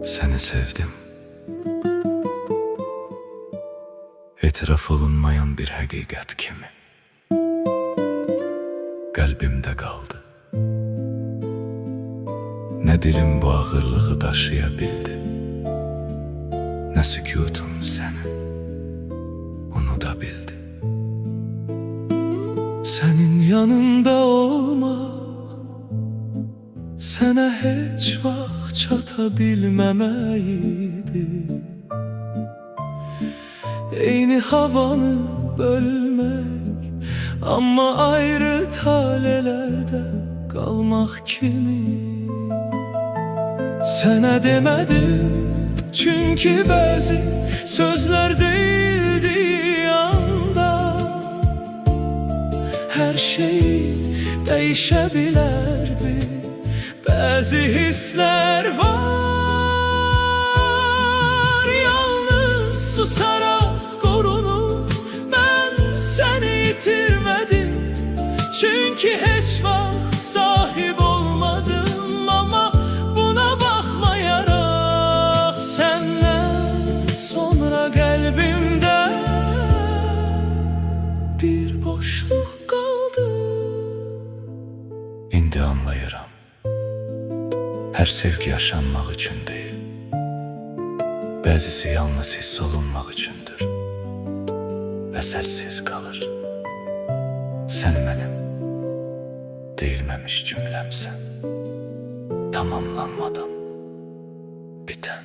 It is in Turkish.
Seni sevdim. İtiraf olunmayan bir hakikat kimi kalbimde kaldı. Ne dilim bu ağırlığı taşıyabildi, ne sükutum seni unutabildi. Senin yanında olmak sana hiç vaxt çata bilməməydi. Eyni havanı bölmek, amma ayrı talelerde kalmak kimi. Sana demedim çünkü bazı sözler değildi anda. Her şey değişebilirdi. Bazı hisler var, yalnız susarak korunur. Ben seni yitirmedim çünkü hiç vaxt sahip olmadım. Ama buna bakmayarak senden sonra kalbimde bir boşluk kaldı. İndi anlayıram, her sevgi yaşanmaq üçün deyil, bəzisi yalnız hiss olunmaq üçündür və səssiz qalır. Sən mənim deyilməmiş cümləmsən, tamamlanmadan bitən.